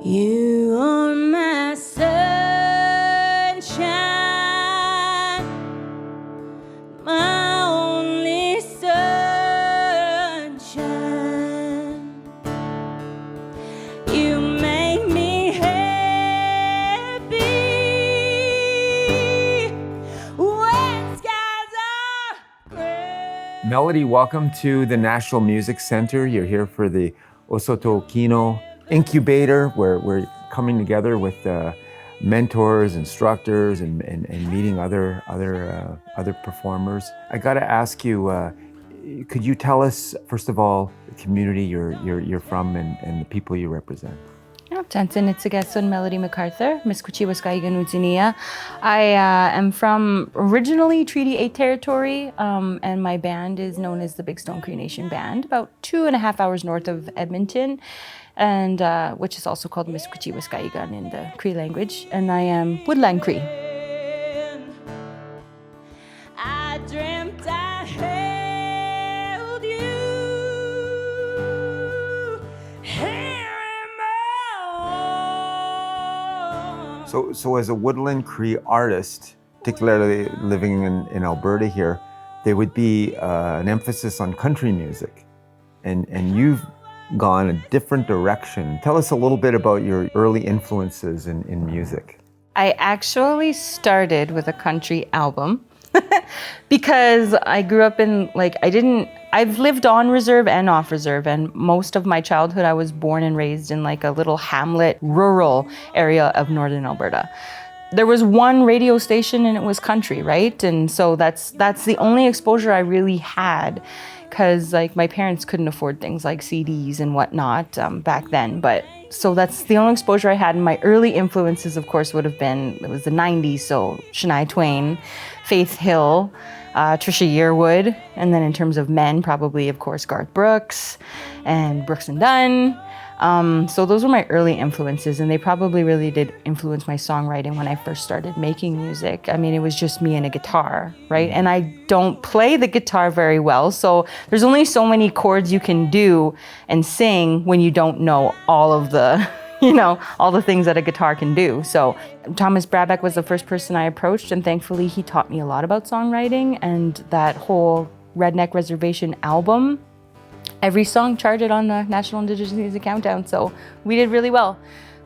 You are my sunshine, my only sunshine. You make me happy when skies are gray. Melody, welcome to the National Music Center. You're here for the OHSOTO'KINO incubator, where we're coming together with mentors, instructors, and meeting other performers. I got to ask you, could you tell us, first of all, the community you're from and the people you represent? Jansen Nitsageson, Melody McArthur, Miskwichiwaskaiganuzinia. I am from originally Treaty 8 territory, and my band is known as the Bigstone Cree Nation Band, about 2.5 hours north of Edmonton, and which is also called Miskwichiwaskaigan in the Cree language, and I am Woodland Cree. I dreamt I held you here in my arms. So as a Woodland Cree artist, particularly living in Alberta here, there would be an emphasis on country music, and you've gone a different direction. Tell us a little bit about your early influences in music. I actually started with a country album because I grew up in, I've lived on reserve and off reserve, and most of my childhood I was born and raised in like a little hamlet, rural area of northern Alberta. There was one radio station and it was country, right? And so that's the only exposure I really had, because like my parents couldn't afford things like CDs and whatnot back then. But so that's the only exposure I had. And my early influences, of course, would have been, it was the 90s, so Shania Twain, Faith Hill, Trisha Yearwood, and then in terms of men, probably, of course, Garth Brooks and Brooks and Dunn. So those were my early influences, and they probably really did influence my songwriting when I first started making music. I mean, it was just me and a guitar, right? And I don't play the guitar very well, so there's only so many chords you can do and sing when you don't know all of the, all the things that a guitar can do. So Thomas Brabeck was the first person I approached, and thankfully he taught me a lot about songwriting, and that whole Redneck Reservation album, every song charted on the National Indigenous Music Countdown, so we did really well.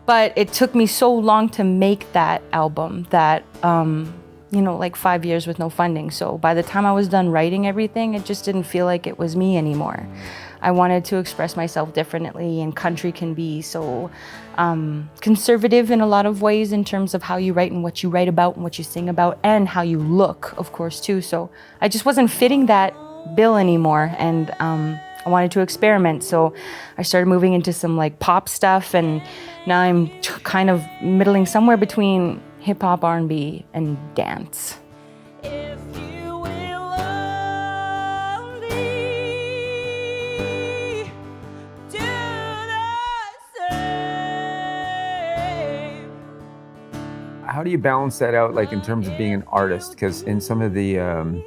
But it took me so long to make that album that, 5 years with no funding. So by the time I was done writing everything, it just didn't feel like it was me anymore. I wanted to express myself differently, and country can be so conservative in a lot of ways in terms of how you write and what you write about and what you sing about, and how you look, of course, too. So I just wasn't fitting that bill anymore, and I wanted to experiment, so I started moving into some like pop stuff, and now I'm kind of middling somewhere between hip hop, R&B, and dance. If you will only do the same. How do you balance that out, like in terms of being an artist? Because in some of the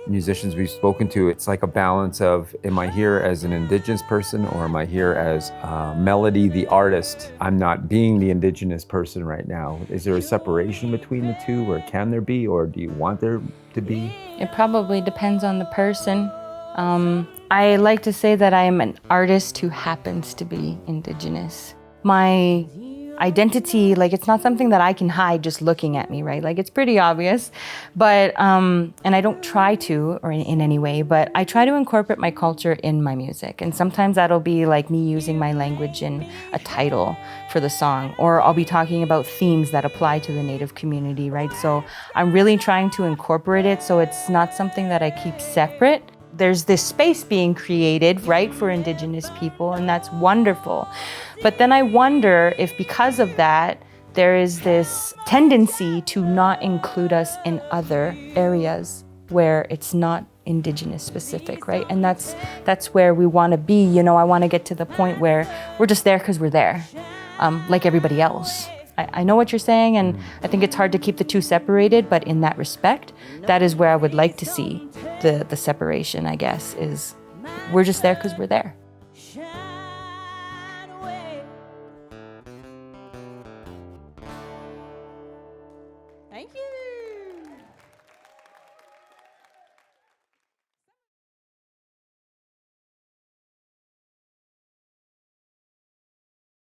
musicians we've spoken to, it's like a balance of, am I here as an Indigenous person, or am I here as Melody, the artist? I'm not being the Indigenous person right now. Is there a separation between the two, or can there be, or do you want there to be? It probably depends on the person. I like to say that I am an artist who happens to be Indigenous. My identity, it's not something that I can hide just looking at me, right? It's pretty obvious, but, and I don't try to, or in any way, but I try to incorporate my culture in my music. And sometimes that'll be like me using my language in a title for the song, or I'll be talking about themes that apply to the Native community, right? So I'm really trying to incorporate it, so it's not something that I keep separate. There's this space being created, right, for Indigenous people, and that's wonderful. But then I wonder if because of that, there is this tendency to not include us in other areas where it's not Indigenous specific, right? And that's where we want to be. I want to get to the point where we're just there because we're there, like everybody else. I know what you're saying, and I think it's hard to keep the two separated, but in that respect, that is where I would like to see the separation, I guess, is we're just there because we're there. Thank you.